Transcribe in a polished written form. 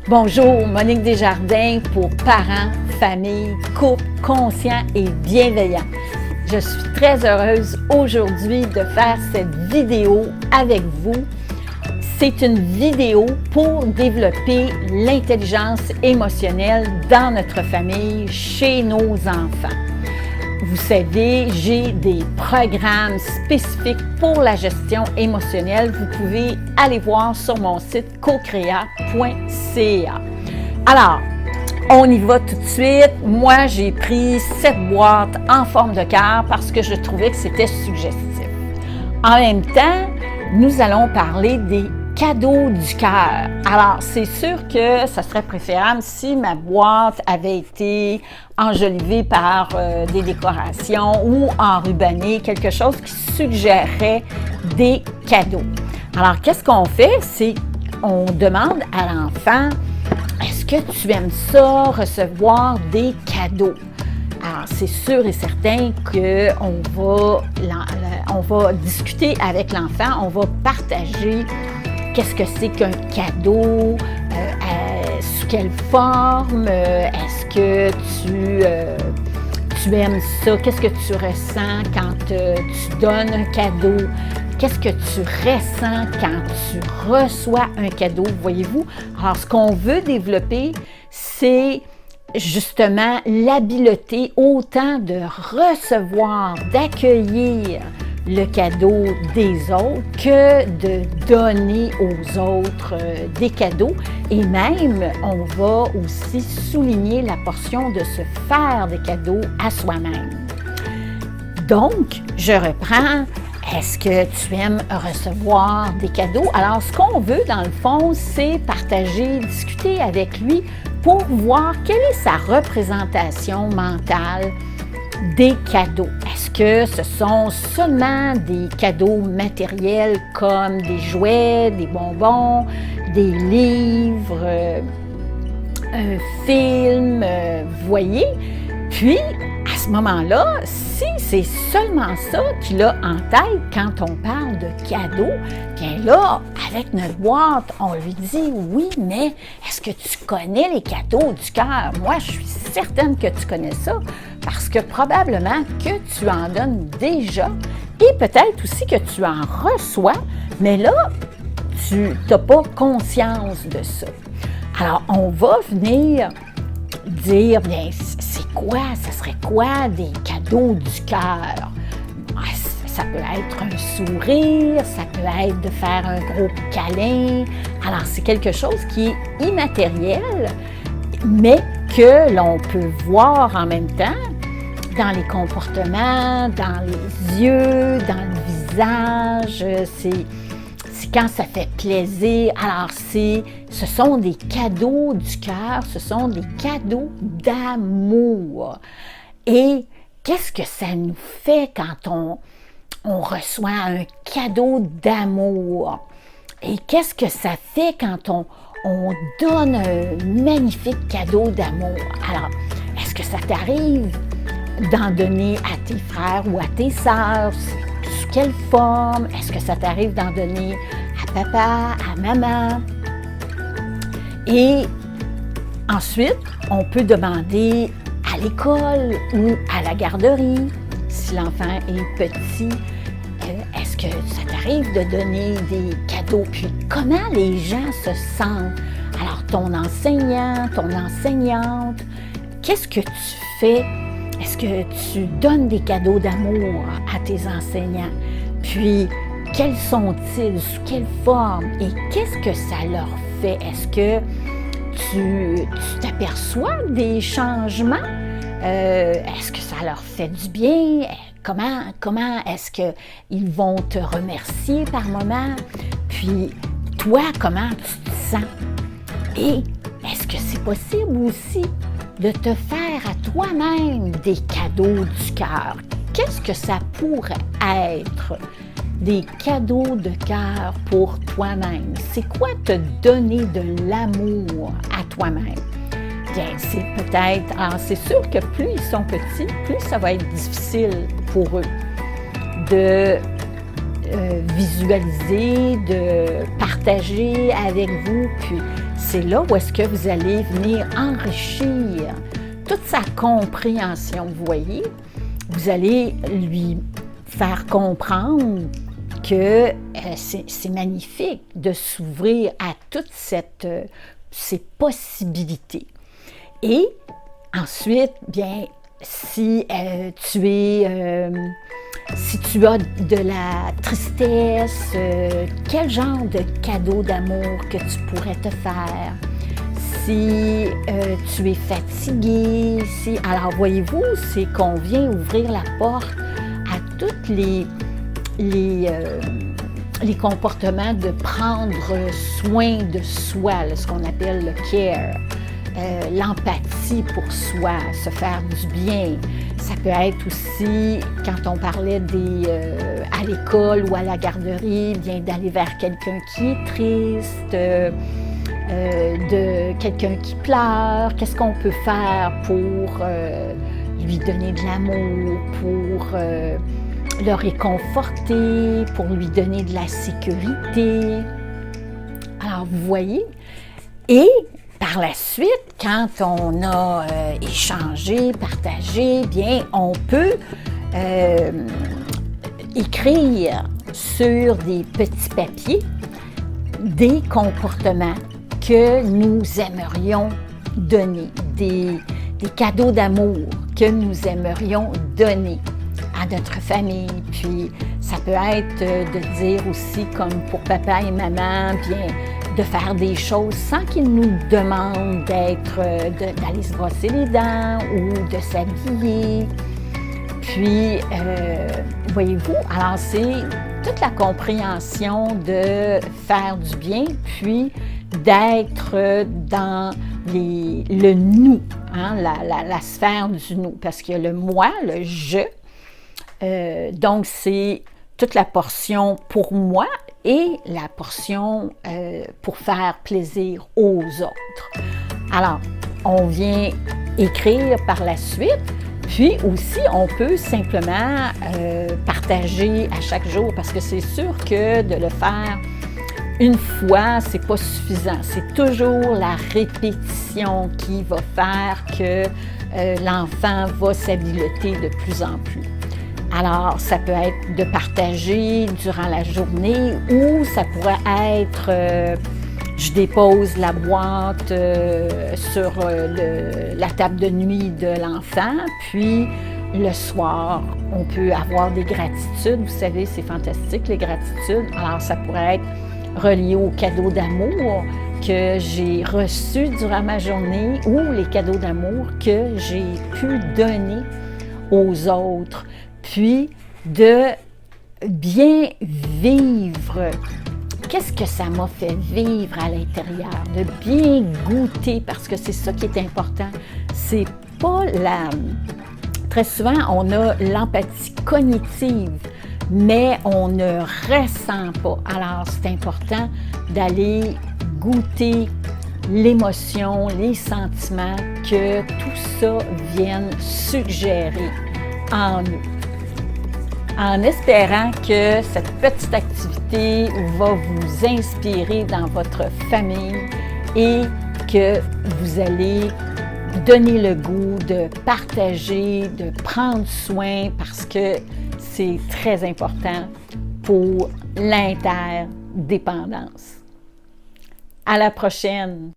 Bonjour, Monique Desjardins pour parents, familles, couples conscients et bienveillants. Je suis très heureuse aujourd'hui de faire cette vidéo avec vous. C'est une vidéo pour développer l'intelligence émotionnelle dans notre famille, chez nos enfants. Vous savez, j'ai des programmes spécifiques pour la gestion émotionnelle. Vous pouvez aller voir sur mon site cocrea.ca. Alors, on y va tout de suite. Moi, j'ai pris cette boîte en forme de cœur parce que je trouvais que c'était suggestif. En même temps, nous allons parler des cadeaux du cœur. Alors, c'est sûr que ça serait préférable si ma boîte avait été enjolivée par des décorations ou enrubannée, quelque chose qui suggérerait des cadeaux. Alors, qu'est-ce qu'on fait? C'est on demande à l'enfant, est-ce que tu aimes ça, recevoir des cadeaux? Alors, c'est sûr et certain qu'on va discuter avec l'enfant, on va partager qu'est-ce que c'est qu'un cadeau, sous quelle forme, est-ce que tu aimes ça, qu'est-ce que tu ressens quand tu donnes un cadeau, qu'est-ce que tu ressens quand tu reçois un cadeau, voyez-vous? Alors, ce qu'on veut développer, c'est justement l'habileté autant de recevoir, d'accueillir le cadeau des autres que de donner aux autres des cadeaux. Et même, on va aussi souligner la portion de se faire des cadeaux à soi-même. Donc, je reprends. Est-ce que tu aimes recevoir des cadeaux? Alors, ce qu'on veut, dans le fond, c'est partager, discuter avec lui pour voir quelle est sa représentation mentale des cadeaux. Est-ce que ce sont seulement des cadeaux matériels comme des jouets, des bonbons, des livres, un film, vous voyez? Puis, à ce moment-là, si c'est seulement ça qu'il a en tête quand on parle de cadeaux, bien là, avec notre boîte, on lui dit « Oui, mais est-ce que tu connais les cadeaux du cœur? Moi, je suis certaine que tu connais ça parce que probablement que tu en donnes déjà et peut-être aussi que tu en reçois, mais là, tu n'as pas conscience de ça. » Alors, on va venir dire, bien, c'est quoi, ça serait quoi des cadeaux du cœur? Ça peut être un sourire, ça peut être de faire un gros câlin. Alors, c'est quelque chose qui est immatériel, mais que l'on peut voir en même temps dans les comportements, dans les yeux, dans le visage. C'est quand ça fait plaisir. Alors, ce sont des cadeaux du cœur, ce sont des cadeaux d'amour. Et qu'est-ce que ça nous fait quand on reçoit un cadeau d'amour? Et qu'est-ce que ça fait quand on donne un magnifique cadeau d'amour? Alors, est-ce que ça t'arrive d'en donner à tes frères ou à tes sœurs? Sous quelle forme? Est-ce que ça t'arrive d'en donner à papa, à maman? Et ensuite, on peut demander à l'école ou à la garderie, si l'enfant est petit, est-ce que ça t'arrive de donner des cadeaux? Puis comment les gens se sentent? Alors, ton enseignant, ton enseignante, qu'est-ce que tu fais? Est-ce que tu donnes des cadeaux d'amour à tes enseignants? Puis, quels sont-ils? Sous quelle forme? Et qu'est-ce que ça leur fait? Est-ce que tu t'aperçois des changements? Est-ce que ça leur fait du bien? Comment est-ce qu'ils vont te remercier par moment? Puis, toi, comment tu te sens? Et est-ce que c'est possible aussi de te faire à toi-même des cadeaux du cœur? Qu'est-ce que ça pourrait être? Des cadeaux de cœur pour toi-même. C'est quoi te donner de l'amour à toi-même? Bien, c'est peut-être... Alors, c'est sûr que plus ils sont petits, plus ça va être difficile pour eux de visualiser, de partager avec vous. Puis, c'est là où est-ce que vous allez venir enrichir toute sa compréhension. Vous voyez, vous allez lui faire comprendre que c'est magnifique de s'ouvrir à toutes ces possibilités. Et ensuite, bien, si tu as de la tristesse, quel genre de cadeau d'amour que tu pourrais te faire? Si tu es fatigué, alors voyez-vous, c'est qu'on vient ouvrir la porte à toutes les comportements de prendre soin de soi, là, ce qu'on appelle le care. L'empathie pour soi, se faire du bien. Ça peut être aussi, quand on parlait à l'école ou à la garderie, bien d'aller vers quelqu'un qui est triste, de quelqu'un qui pleure. Qu'est-ce qu'on peut faire pour lui donner de l'amour, pour le réconforter, pour lui donner de la sécurité. Alors, vous voyez, et par la suite, quand on a échangé, partagé, bien, on peut écrire sur des petits papiers des comportements que nous aimerions donner, des cadeaux d'amour que nous aimerions donner à notre famille. Puis, ça peut être de dire aussi, comme pour papa et maman, bien, de faire des choses sans qu'ils nous demandent d'aller se brosser les dents ou de s'habiller. Puis, voyez-vous, alors c'est toute la compréhension de faire du bien, puis d'être dans le nous, hein, la sphère du nous, parce qu'il y a le moi, le je. Donc, c'est toute la portion pour moi et la portion pour faire plaisir aux autres. Alors, on vient écrire par la suite, puis aussi, on peut simplement partager à chaque jour, parce que c'est sûr que de le faire une fois, c'est pas suffisant. C'est toujours la répétition qui va faire que l'enfant va s'habileter de plus en plus. Alors, ça peut être de partager durant la journée ou ça pourrait être, je dépose la boîte sur la table de nuit de l'enfant, puis le soir, on peut avoir des gratitudes. Vous savez, c'est fantastique, les gratitudes. Alors, ça pourrait être relié aux cadeaux d'amour que j'ai reçus durant ma journée ou les cadeaux d'amour que j'ai pu donner aux autres. Puis, de bien vivre. Qu'est-ce que ça m'a fait vivre à l'intérieur? De bien goûter, parce que c'est ça qui est important. C'est pas Très souvent, on a l'empathie cognitive, mais on ne ressent pas. Alors, c'est important d'aller goûter l'émotion, les sentiments, que tout ça vienne suggérer en nous. En espérant que cette petite activité va vous inspirer dans votre famille et que vous allez donner le goût de partager, de prendre soin, parce que c'est très important pour l'interdépendance. À la prochaine!